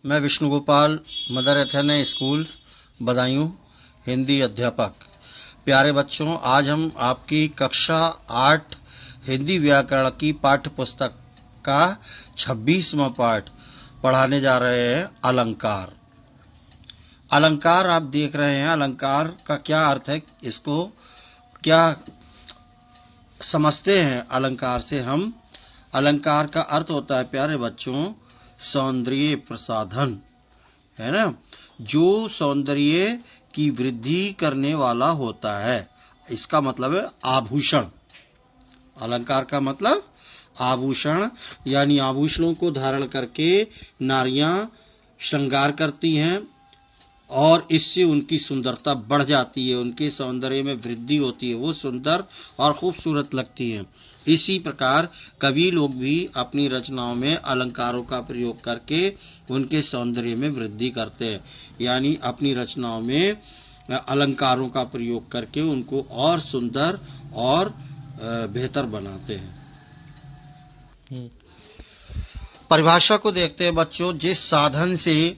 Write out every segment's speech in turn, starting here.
मैं Vishnu Gopal, Mother Athena School Budaun, Hindi अध्यापक। प्यारे बच्चों, आज हम आपकी कक्षा 8 हिंदी व्याकरण की पाठ्य पुस्तक का 26वां पाठ पढ़ाने जा रहे हैं। अलंकार। अलंकार आप देख रहे हैं, अलंकार का क्या अर्थ है, इसको क्या समझते हैं। अलंकार से हम, अलंकार का अर्थ होता है प्यारे बच्चों सौंदर्य प्रसाधन, है ना, जो सौंदर्य की वृद्धि करने वाला होता है। इसका मतलब है आभूषण। अलंकार का मतलब आभूषण, यानी आभूषणों को धारण करके नारियां श्रृंगार करती हैं और इससे उनकी सुंदरता बढ़ जाती है, उनके सौंदर्य में वृद्धि होती है, वो सुंदर और खूबसूरत लगती हैं। इसी प्रकार कवि लोग भी अपनी रचनाओं में अलंकारों का प्रयोग करके उनके सौंदर्य में वृद्धि करते हैं, यानी अपनी रचनाओं में अलंकारों का प्रयोग करके उनको और सुंदर और बेहतर बनाते हैं। परिभाषा को देखते हैं बच्चों। जिस साधन से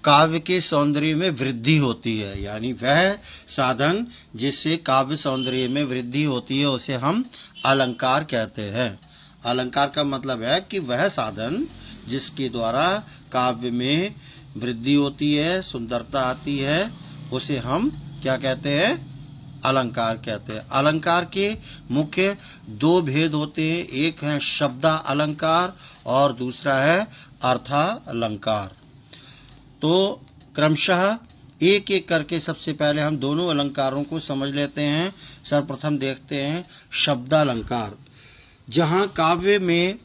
काव्य के सौंदर्य में वृद्धि होती है, यानी वह साधन जिससे काव्य सौंदर्य में वृद्धि होती है, उसे हम अलंकार कहते हैं। अलंकार का मतलब है कि वह साधन जिसके द्वारा काव्य में वृद्धि होती है, सुंदरता आती है, उसे हम क्या कहते हैं, अलंकार कहते हैं। अलंकार के मुख्य दो भेद होते हैं, एक है शब्दा अलंकार और दूसरा है अर्था अलंकार। तो क्रमशः एक एक करके सबसे पहले हम दोनों अलंकारों को समझ लेते हैं। सर्वप्रथम देखते हैं शब्दालंकार। जहां काव्य में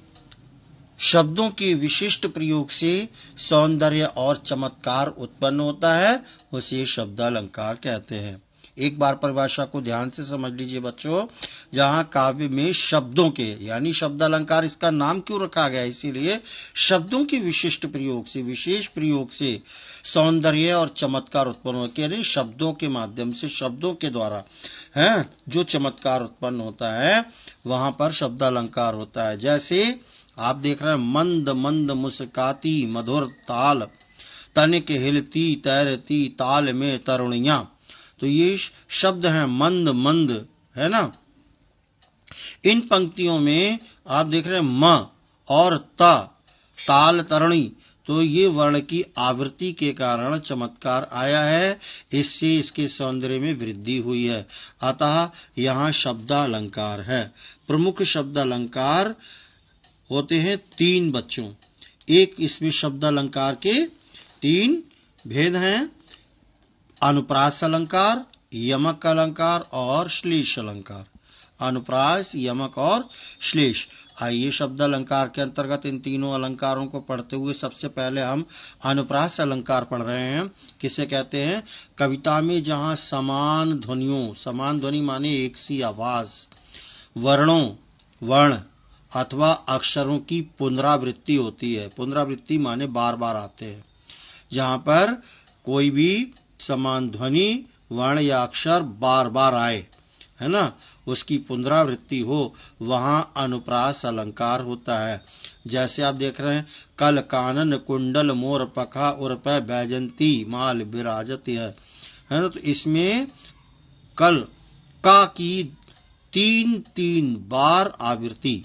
शब्दों के विशिष्ट प्रयोग से सौंदर्य और चमत्कार उत्पन्न होता है, उसे शब्दालंकार कहते हैं। एक बार परिभाषा को ध्यान से समझ लीजिए बच्चों। जहां काव्य में शब्दों के, यानी शब्दालंकार इसका नाम क्यों रखा गया, इसीलिए शब्दों के विशिष्ट प्रयोग से, विशेष प्रयोग से सौंदर्य और चमत्कार उत्पन्न होते हैं। शब्दों के माध्यम से, शब्दों के द्वारा है जो चमत्कार उत्पन्न होता है, वहां पर शब्दालंकार होता है। जैसे आप देख रहे हैं, मंद मंद मुस्काती मधुर ताल, तनिक हिलती तैरती ताल में तरुणियां। तो ये शब्द हैं मंद मंद, है ना। इन पंक्तियों में आप देख रहे हैं म और त, ताल तरुणी, तो ये वर्ण की आवृत्ति के कारण चमत्कार आया है, इससे इसके सौंदर्य में वृद्धि हुई है। अतः यहाँ शब्दालंकार है। प्रमुख शब्दालंकार होते हैं 3 बच्चों। एक इसमें शब्दालंकार के 3 भेद हैं, अनुप्रास अलंकार, यमक अलंकार और श्लेष अलंकार। अनुप्रास, यमक और श्लेष। आइए शब्दालंकार के अंतर्गत इन तीनों अलंकारों को पढ़ते हुए सबसे पहले हम अनुप्रास अलंकार पढ़ रहे हैं। किसे कहते हैं, कविता में जहां समान ध्वनियों, समान ध्वनि माने एक सी आवाज, वर्णों, वर्ण अथवा अक्षरों की पुनरावृत्ति होती है। पुनरावृत्ति माने बार बार आते हैं। जहां पर कोई भी समान ध्वनि, वर्ण या अक्षर बार बार आए, है ना, उसकी पुनरावृत्ति हो, वहां अनुप्रास अलंकार होता है। जैसे आप देख रहे हैं, कल कानन कुंडल मोर पखा उर्पै बैजंती माल विराजती है ना। तो इसमें कल का की 3-3 बार आवृत्ति,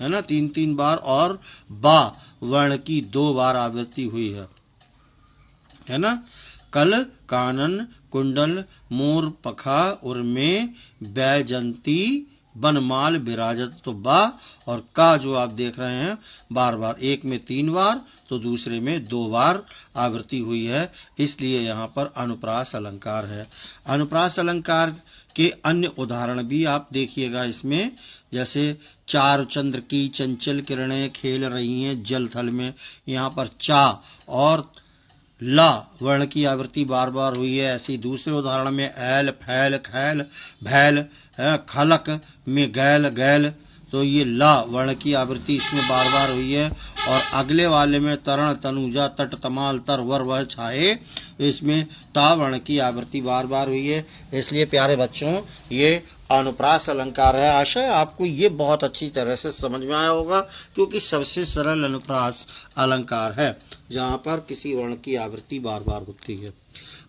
है ना, 3-3 बार, और बा वर्ण की 2 बार आवृत्ति हुई है ना। कल कानन कुंडल मोर पखा उर्मे बैजंती बनमाल विराजत, तो बा और का जो आप देख रहे हैं बार बार, एक में 3 बार तो दूसरे में 2 बार आवृत्ति हुई है, इसलिए यहाँ पर अनुप्रास अलंकार है। अनुप्रास अलंकार के अन्य उदाहरण भी आप देखिएगा इसमें। जैसे चार चंद्र की चंचल किरणें खेल रही हैं जल थल में, यहाँ पर चा और ला वर्ण की आवृत्ति बार बार हुई है। ऐसी दूसरे उदाहरण में ऐल फैल खैल भैल, खलक में गैल गैल, तो ये ला वर्ण की आवृत्ति इसमें बार बार हुई है, और अगले वाले में तरण तनुजा तट तमाल तर वर वह छाए, इसमें ता वर्ण की आवृत्ति बार बार हुई है। इसलिए प्यारे बच्चों ये अनुप्रास अलंकार है। आशा है आपको ये बहुत अच्छी तरह से समझ में आया होगा, क्योंकि सबसे सरल अनुप्रास अलंकार है जहां पर किसी वर्ण की आवृत्ति बार बार होती है।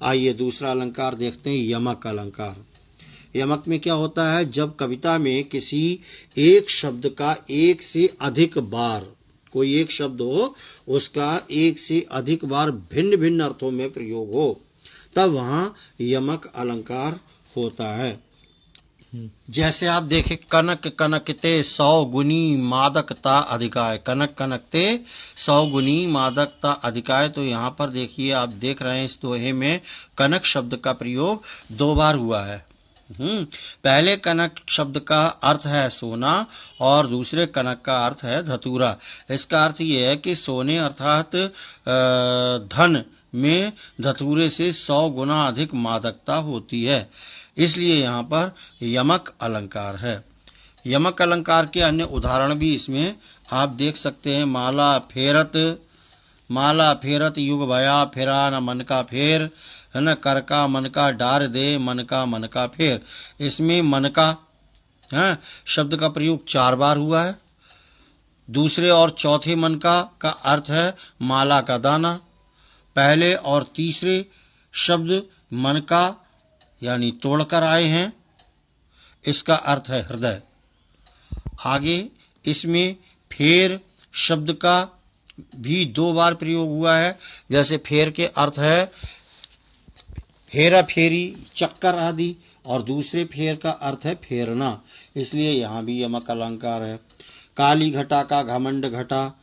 आइए दूसरा अलंकार देखते हैं, यमक अलंकार। यमक में क्या होता है, जब कविता में किसी एक शब्द का एक से अधिक बार, कोई एक शब्द हो उसका एक से अधिक बार भिन्न भिन्न अर्थों में प्रयोग हो, तब वहां यमक अलंकार होता है। जैसे आप देखें, कनक कनकते 100 गुनी मादकता अधिकाय, कनक कनकते 100 गुनी मादकता अधिकाय। तो यहाँ पर देखिए, आप देख रहे हैं इस दोहे में कनक शब्द का प्रयोग 2 बार हुआ है। पहले कनक शब्द का अर्थ है सोना और दूसरे कनक का अर्थ है धतूरा। इसका अर्थ यह है कि सोने अर्थात धन में धतूरे से 100 गुना अधिक मादकता होती है, इसलिए यहाँ पर यमक अलंकार है। यमक अलंकार के अन्य उदाहरण भी इसमें आप देख सकते हैं। माला फेरत युग भया फेरा न मन का फेर, है न, कर का मन का डार दे मन का फेर। इसमें मन का शब्द का प्रयोग 4 बार हुआ है। दूसरे और चौथे मन का अर्थ है माला का दाना। पहले और तीसरे शब्द मन का यानी तोड़कर आए हैं, इसका अर्थ है हृदय। आगे इसमें फेर शब्द का भी 2 बार प्रयोग हुआ है। जैसे फेर के अर्थ है फेरा फेरी चक्कर आदि, और दूसरे फेर का अर्थ है फेरना, इसलिए यहां भी यमक अलंकार है। काली घटा का घमंड घटा,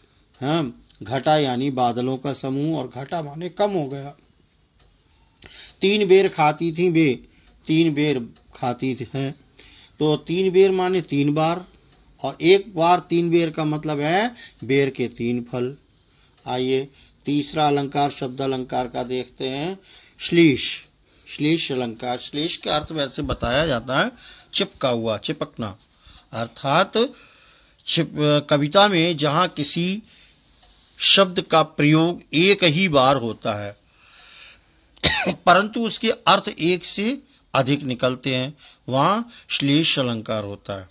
घटा यानी बादलों का समूह, और घटा माने कम हो गया। 3 बेर खाती थी बे, 3 बेर खाती है, तो 3 बेर माने 3 बार, और 1 बार 3 बेर का मतलब है बेर के 3 फल। आइए तीसरा अलंकार शब्द अलंकार का देखते हैं, श्लीष। श्लीष अलंकार, श्लीष का अर्थ वैसे बताया जाता है चिपका हुआ, चिपकना, अर्थात कविता में जहां किसी शब्द का प्रयोग एक ही बार होता है परंतु उसके अर्थ एक से अधिक निकलते हैं, वहां श्लेष अलंकार होता है।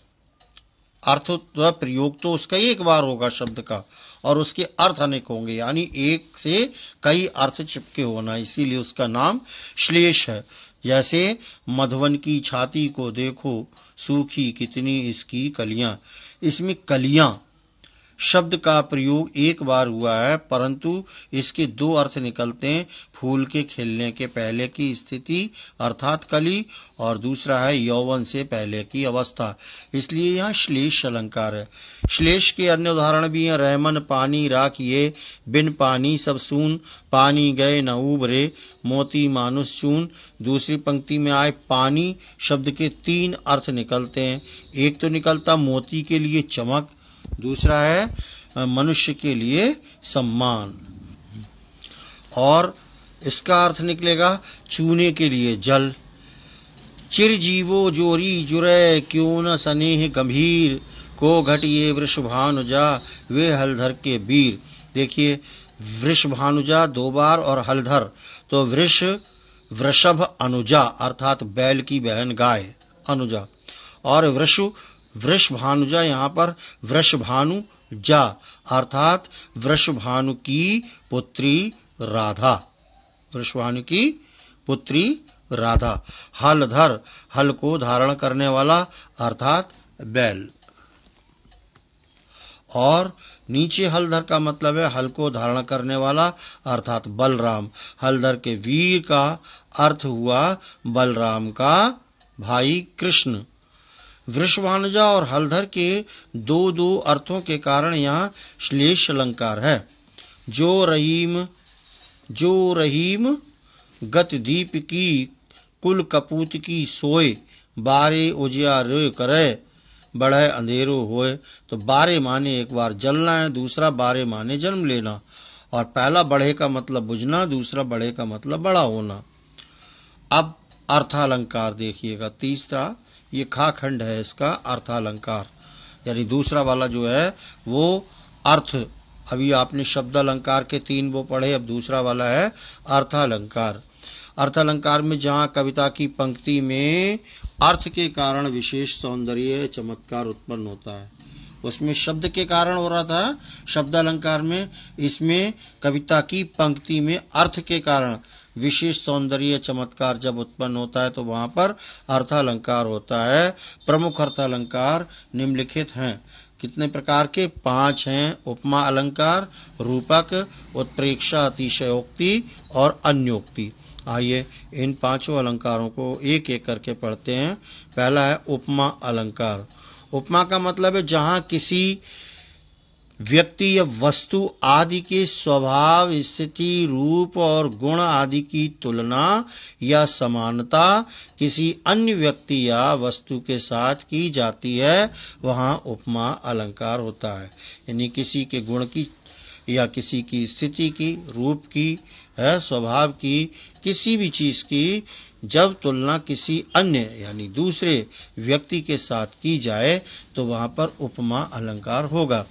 अर्थ प्रयोग तो उसका एक बार होगा शब्द का, और उसके अर्थ अनेक होंगे, यानी एक से कई अर्थ चिपके होना, इसीलिए उसका नाम श्लेष है। जैसे मधुवन की छाती को देखो सूखी कितनी इसकी कलियां, इसमें कलियां शब्द का प्रयोग एक बार हुआ है, परंतु इसके 2 अर्थ निकलते हैं। फूल के खिलने के पहले की स्थिति अर्थात कली, और दूसरा है यौवन से पहले की अवस्था, इसलिए यहाँ श्लेष अलंकार है। श्लेष के अन्य उदाहरण भी हैं, रहमन पानी राखिए बिन पानी सब सून, पानी गए न उबरे मोती मानुष चून। दूसरी पंक्ति में आए पानी शब्द के 3 अर्थ निकलते हैं। एक तो निकलता मोती के लिए चमक, दूसरा है मनुष्य के लिए सम्मान, और इसका अर्थ निकलेगा चूने के लिए जल। चिरजीवो जोरी जुरे क्यों न स्नेह गंभीर, को घटिए वृषभानुजा वे हलधर के वीर। देखिए वृषभानुजा 2 बार और हलधर, तो वृषभ अनुजा अर्थात बैल की बहन गाय अनुजा, और वृषभानुजा यहाँ पर वृषभानु जा अर्थात वृषभानु की पुत्री राधा, वृषभानु की पुत्री राधा। हलधर हल को धारण करने वाला अर्थात बैल, और नीचे हलधर का मतलब है हल को धारण करने वाला अर्थात बलराम। हलधर के वीर का अर्थ हुआ बलराम का भाई कृष्ण। वृषभानुजा और हलधर के 2 अर्थों के कारण यहाँ श्लेष अलंकार है। जो रहीम गत दीप की कुल कपूत की सोए, बारे उजियारे करे बढ़े अंधेरो होए। तो बारे माने एक बार जलना है, दूसरा बारे माने जन्म लेना, और पहला बढ़े का मतलब बुझना, दूसरा बढ़े का मतलब बड़ा होना। अब अर्थालंकार देखिएगा तीसरा, ये खा खंड है इसका अर्थालंकार। यानी दूसरा वाला जो है वो अर्थ। अभी आपने शब्द अलंकार के 3 वो पढ़े, अब दूसरा वाला है अर्थालंकार। अर्थालंकार में जहां कविता की पंक्ति में अर्थ के कारण विशेष सौंदर्य चमत्कार उत्पन्न होता है, उसमें शब्द के कारण हो रहा था शब्द अलंकार में, इसमें कविता की पंक्ति में अर्थ के कारण विशेष सौंदर्य चमत्कार जब उत्पन्न होता है तो वहां पर अर्थालंकार होता है। प्रमुख अर्थालंकार निम्नलिखित हैं। कितने प्रकार के? 5 हैं। उपमा अलंकार, रूपक, उत्प्रेक्षा, अतिशयोक्ति और अन्योक्ति। आइए इन 5 अलंकारों को एक एक करके पढ़ते हैं। पहला है उपमा अलंकार। उपमा का मतलब है जहां किसी व्यक्ति या वस्तु आदि के स्वभाव, स्थिति, रूप और गुण आदि की तुलना या समानता किसी अन्य व्यक्ति या वस्तु के साथ की जाती है, वहां उपमा अलंकार होता है। यानी किसी के गुण की या किसी की स्थिति की, रूप की, स्वभाव की, किसी भी चीज की जब तुलना किसी अन्य यानी दूसरे व्यक्ति के साथ की जाए तो वहां पर उपमा अलंकार होगा।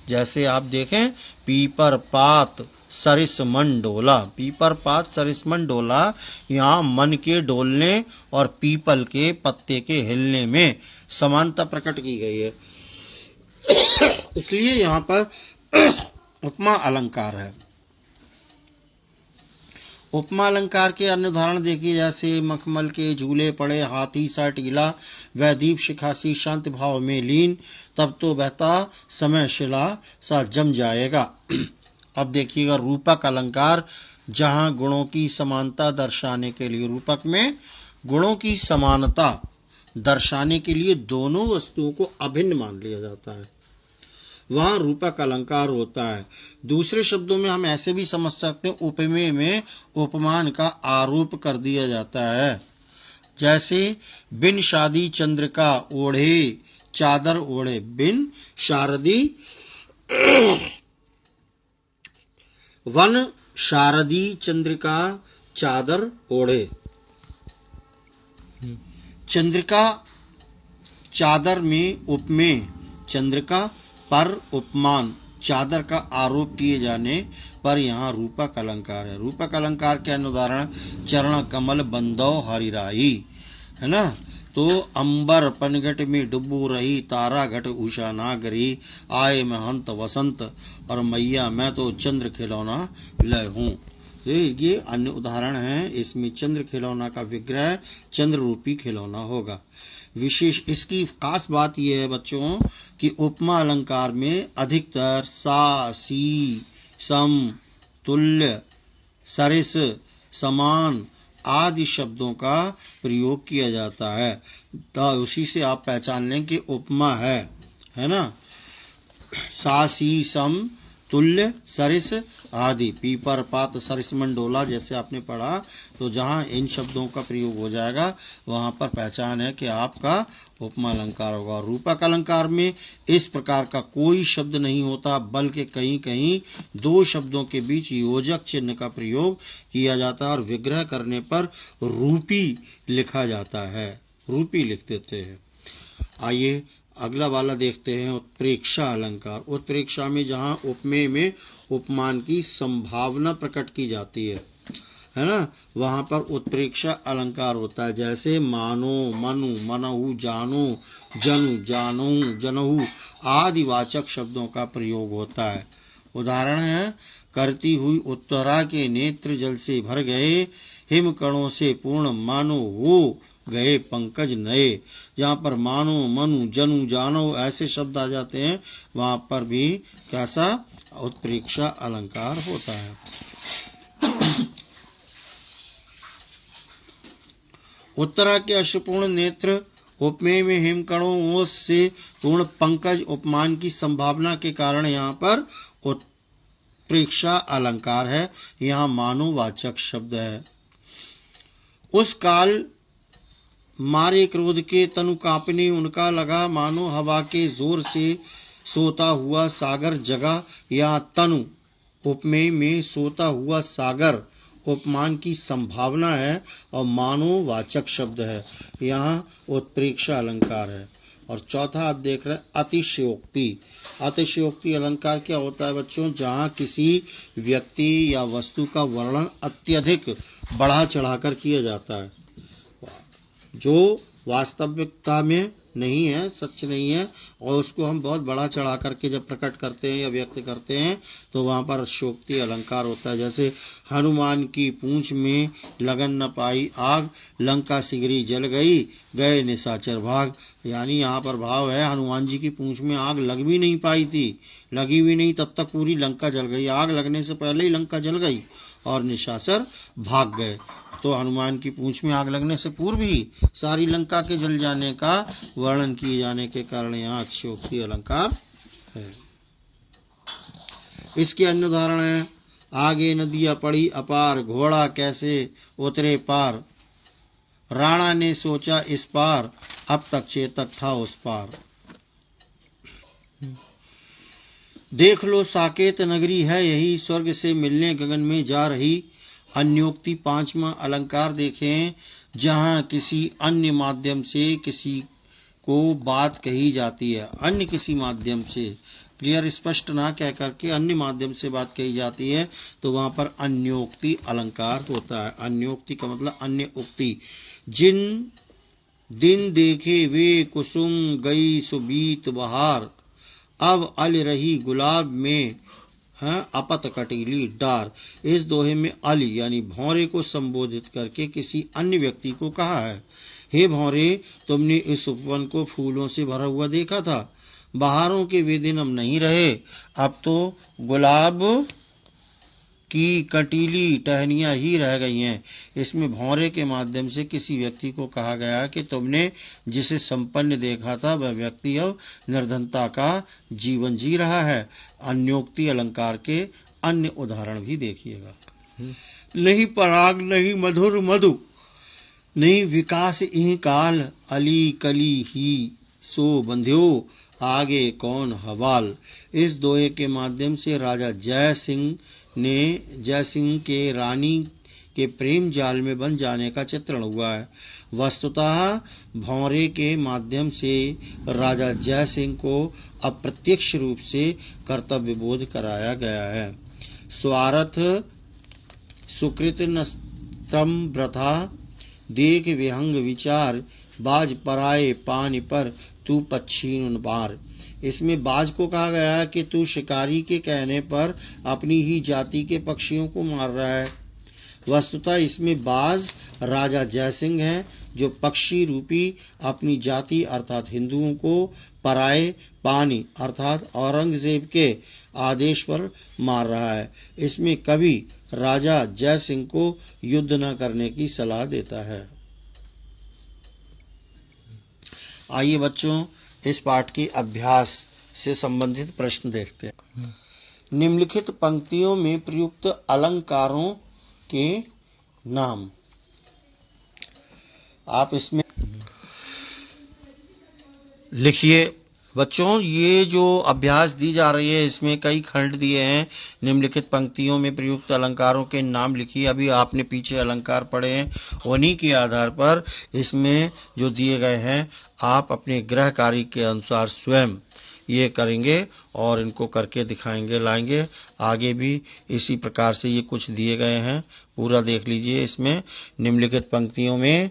जैसे आप देखें, पीपर पात सरिस मन डोला। पीपर पात सरिस मन डोला, यहाँ मन के डोलने और पीपल के पत्ते के हिलने में समानता प्रकट की गई है, इसलिए यहाँ पर उपमा अलंकार है। उपमा अलंकार के अन्य उदाहरण देखिए, जैसे मखमल के झूले पड़े, हाथी सा टीला, वह दीप शिखासी शांत भाव में लीन, तब तो बहता समय शिला सा जम जाएगा। अब देखिएगा रूपक अलंकार, जहां गुणों की समानता दर्शाने के लिए, रूपक में गुणों की समानता दर्शाने के लिए दोनों वस्तुओं को अभिन्न मान लिया जाता है, वहां रूपक अलंकार होता है। दूसरे शब्दों में हम ऐसे भी समझ सकते हैं, उपमेय में उपमान का आरोप कर दिया जाता है। जैसे बिन शादी चंद्रिका ओढ़े चादर ओढ़े, बिन शारदी वन शारदी चंद्रिका चादर ओढ़े। चंद्रिका चादर में उपमेय चंद्रिका पर उपमान चादर का आरोप किए जाने पर यहाँ रूपक अलंकार है। रूपक अलंकार के अन्य उदाहरण चरण कमल बंदौ हरिराई, है ना। तो अंबर पनघट में डुबो रही, तारा घट उषा नागरी, आए महंत वसंत, और मैया मैं तो चंद्र खिलौना लय हूँ। ये अन्य उदाहरण हैं। इसमें चंद्र खिलौना का विग्रह चंद्र रूपी खिलौना होगा। विशेष इसकी खास बात यह है बच्चों कि उपमा अलंकार में अधिकतर सा, सी, सम, तुल्य, सरिस, समान आदि शब्दों का प्रयोग किया जाता है। तो उसी से आप पहचान लें कि उपमा है ना। सा, सी, सम, तुल्य, सरिस आदि, पीपर पात सरिस मंडोला जैसे आपने पढ़ा, तो जहां इन शब्दों का प्रयोग हो जाएगा वहां पर पहचान है कि आपका उपमा अलंकार होगा। रूपक अलंकार में इस प्रकार का कोई शब्द नहीं होता, बल्कि कहीं कहीं 2 शब्दों के बीच योजक चिन्ह का प्रयोग किया जाता है और विग्रह करने पर रूपी लिखा जाता है, रूपी लिख देते हैं। आइए अगला वाला देखते हैं, उत्प्रेक्षा अलंकार। उत्प्रेक्षा में जहां उपमेय में उपमान की संभावना प्रकट की जाती है ना, वहां पर उत्प्रेक्षा अलंकार होता है। जैसे मानो, मनु, मनहु, जानो, जनु, जानहु, जनहु आदि वाचक शब्दों का प्रयोग होता है। उदाहरण है, करती हुई उत्तरा के नेत्र जल से भर गए, हिम कणों से पूर्ण मानो हो गए पंकज नए। जहां पर मानो, मनु, जनु, जानो ऐसे शब्द आ जाते हैं, वहां पर भी कैसा उत्प्रेक्षा अलंकार होता है। उत्तरा के अश्रुपूर्ण नेत्र, उपमेय में हिमकणों से पूर्ण पंकज उपमान की संभावना के कारण यहाँ पर उत्प्रेक्षा अलंकार है। यहाँ मानोवाचक शब्द है। उस काल मारे क्रोध के तनु कांपने उनका लगा, मानो हवा के जोर से सोता हुआ सागर जगा। या तनु उपमेय में सोता हुआ सागर उपमान की संभावना है और मानोवाचक शब्द है, यहाँ उत्प्रेक्षा अलंकार है। और चौथा आप देख रहे हैं अतिशयोक्ति। अतिशयोक्ति अलंकार क्या होता है बच्चों? जहां किसी व्यक्ति या वस्तु का वर्णन अत्यधिक बढ़ा चढ़ाकर किया जाता है, जो वास्तविकता में नहीं है, सच नहीं है, और उसको हम बहुत बड़ा चढ़ा करके जब प्रकट करते हैं या व्यक्त करते हैं तो वहां पर अतिशयोक्ति अलंकार होता है। जैसे हनुमान की पूंछ में लगन न पाई आग, लंका सिगरी जल गई, गए निशाचर भाग। यानी यहाँ पर भाव है हनुमान जी की पूंछ में आग लग भी नहीं पाई थी, लगी भी नहीं, तब तक पूरी लंका जल गई। आग लगने से पहले ही लंका जल गई और निशाचर भाग गए। तो हनुमान की पूंछ में आग लगने से पूर्व ही सारी लंका के जल जाने का वर्णन किए जाने के कारण यहाँ अतिशयोक्ति अलंकार है। इसके अन्य उदाहरण है, आगे नदियां पड़ी अपार, घोड़ा कैसे उतरे पार, राणा ने सोचा इस पार, अब तक चेतक था उस पार। देख लो साकेत नगरी है यही, स्वर्ग से मिलने गगन में जा रही। अन्योक्ति पांचवा अलंकार देखें, जहां किसी अन्य माध्यम से किसी को बात कही जाती है, अन्य किसी माध्यम से, क्लियर स्पष्ट ना कह करके अन्य माध्यम से बात कही जाती है, तो वहां पर अन्योक्ति अलंकार होता है। अन्योक्ति का मतलब अन्य उक्ति। जिन दिन देखे वे कुसुम गई सुबीत बहार, अब अल रही गुलाब में अपत कटीली डार। इस दोहे में अल यानी भौरे को संबोधित करके किसी अन्य व्यक्ति को कहा है, हे भौरे, तुमने इस उपवन को फूलों से भरा हुआ देखा था, बहारों के वे दिन अब नहीं रहे, अब तो गुलाब की कटीली टहनियां ही रह गई हैं। इसमें भौरे के माध्यम से किसी व्यक्ति को कहा गया कि तुमने जिसे संपन्न देखा था वह व्यक्ति अब निर्धनता का जीवन जी रहा है। अन्योक्ति अलंकार के अन्य उदाहरण भी देखिएगा। नहीं पराग नहीं मधुर मधु, नहीं विकास इह काल, अली कली ही सो बंध्यो, आगे कौन हवाल। इस दोहे के माध्यम से राजा जय सिंह के रानी के प्रेम जाल में बन जाने का चित्रण हुआ है। वस्तुतः भौरे के माध्यम से राजा जय सिंह को अप्रत्यक्ष रूप से कर्तव्य बोध कराया गया है। स्वार्थ सुकृत नस्त्रम व्रथा, देख विहंग विचार, बाज पराए पानी पर तू पच्छीन बार। इसमें बाज को कहा गया है कि तू शिकारी के कहने पर अपनी ही जाति के पक्षियों को मार रहा है। वस्तुतः इसमें बाज राजा जयसिंह है, जो पक्षी रूपी अपनी जाति अर्थात हिंदुओं को पराए पानी अर्थात औरंगजेब के आदेश पर मार रहा है। इसमें कवि राजा जयसिंह को युद्ध न करने की सलाह देता है। आइए बच्चों, इस पाठ के अभ्यास से संबंधित प्रश्न देखते हैं। निम्नलिखित पंक्तियों में प्रयुक्त अलंकारों के नाम। आप इसमें लिखिए। बच्चों, ये जो अभ्यास दी जा रही है इसमें कई खंड दिए हैं। निम्नलिखित पंक्तियों में प्रयुक्त अलंकारों के नाम लिखिए। अभी आपने पीछे अलंकार पढ़े हैं, उन्हीं के आधार पर इसमें जो दिए गए हैं आप अपने गृह कार्य के अनुसार स्वयं ये करेंगे और इनको करके दिखाएंगे, लाएंगे। आगे भी इसी प्रकार से ये कुछ दिए गए हैं, पूरा देख लीजिए। इसमें निम्नलिखित पंक्तियों में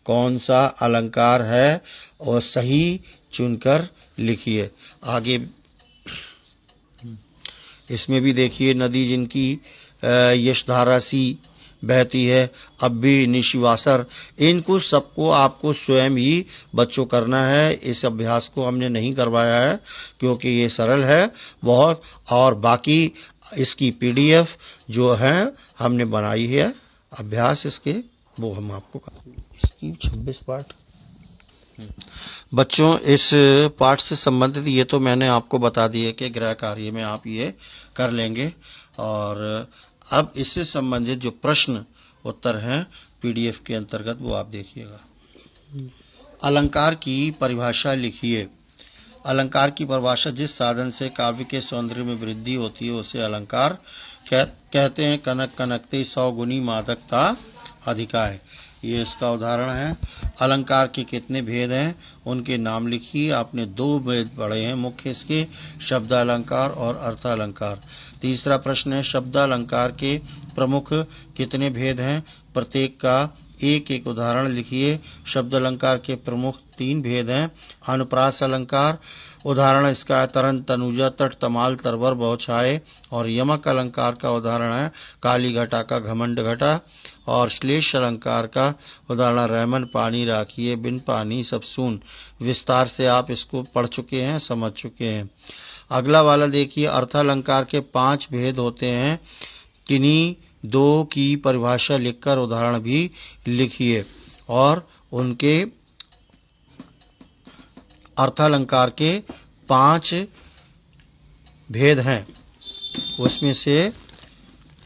कौन सा अलंकार है और सही चुनकर लिखिए। आगे इसमें भी देखिए, नदी जिनकी यशधारा सी बहती है, अब भी निशिवासर। इनको सबको आपको स्वयं ही बच्चों करना है। इस अभ्यास को हमने नहीं करवाया है क्योंकि ये सरल है बहुत, और बाकी इसकी पीडीएफ जो है हमने बनाई है अभ्यास इसके, वो हम आपको इसकी 26 पाठ। बच्चों, इस पाठ से संबंधित ये तो मैंने आपको बता दिया कि गृह कार्य में आप ये कर लेंगे, और अब इससे संबंधित जो प्रश्न उत्तर हैं पीडीएफ के अंतर्गत वो आप देखिएगा। अलंकार की परिभाषा लिखिए। अलंकार की परिभाषा, जिस साधन से काव्य के सौंदर्य में वृद्धि होती है उसे अलंकार कहते हैं। कनक कनकते 100 गुनी मादकता अधिका है। ये इसका उदाहरण है। अलंकार के कितने भेद हैं, उनके नाम लिखिए। आपने 2 भेद पढ़े हैं मुख्य इसके, शब्द अलंकार और अर्थ अलंकार। तीसरा प्रश्न है, शब्द अलंकार के प्रमुख कितने भेद हैं, प्रत्येक का एक एक उदाहरण लिखिए। शब्द अलंकार के प्रमुख 3 भेद हैं। अनुप्रास अलंकार, उदाहरण इसका है तरन, तनुजा, तट, तमाल, तरवर, बौछाए। और यमक अलंकार का उदाहरण है काली घटा का घमंड घटा। और श्लेष अलंकार का उदाहरण रहमन, पानी राखिए, बिन पानी सब सून। विस्तार से आप इसको पढ़ चुके हैं, समझ चुके हैं। अगला वाला देखिए, अर्थालंकार के 5 भेद होते हैं। किन्हीं 2 की परिभाषा लिखकर उदाहरण भी लिखिए। और उनके अर्थालंकार के 5 भेद हैं, उसमें से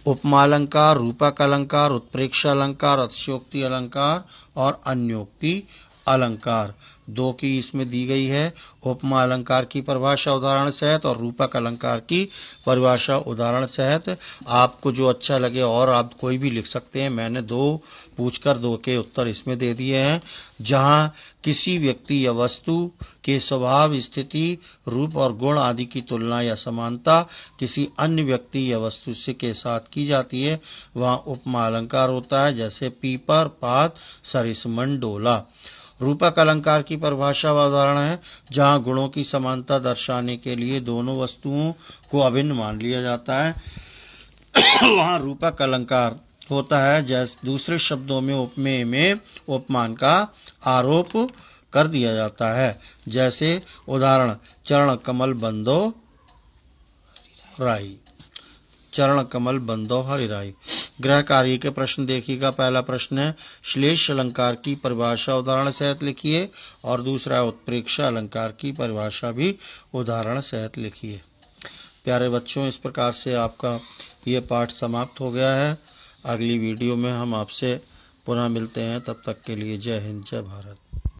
उपमालंकार, रूपक अलंकार, उत्प्रेक्ष अलंकार, अतिशयोक्ति अलंकार और अन्योक्ति अलंकार। 2 की इसमें दी गई है, उपमा अलंकार की परिभाषा उदाहरण सहित और रूपक अलंकार की परिभाषा उदाहरण सहित। आपको जो अच्छा लगे और आप कोई भी लिख सकते हैं। मैंने 2 पूछकर 2 के उत्तर इसमें दे दिए हैं। जहां किसी व्यक्ति या वस्तु के स्वभाव, स्थिति, रूप और गुण आदि की तुलना या समानता किसी अन्य व्यक्ति या वस्तु से के साथ की जाती है, वहां उपमा अलंकार होता है। जैसे पीपर, पात, सरिसमन, डोला। रूपक अलंकार की परिभाषा व उदाहरण है जहां गुणों की समानता दर्शाने के लिए दोनों वस्तुओं को अभिन्न मान लिया जाता है, वहां रूपक अलंकार होता है। जैसे दूसरे शब्दों में उपमेय में उपमान का आरोप कर दिया जाता है। जैसे उदाहरण, चरण कमल बंदो राई, चरण कमल बंदो हरिराई। गृह कार्य के प्रश्न देखिएगा। पहला प्रश्न है, श्लेष अलंकार की परिभाषा उदाहरण सहित लिखिए। और दूसरा है, उत्प्रेक्ष अलंकार की परिभाषा भी उदाहरण सहित लिखिए। प्यारे बच्चों, इस प्रकार से आपका ये पाठ समाप्त हो गया है। अगली वीडियो में हम आपसे पुनः मिलते हैं। तब तक के लिए जय हिंद, जय भारत।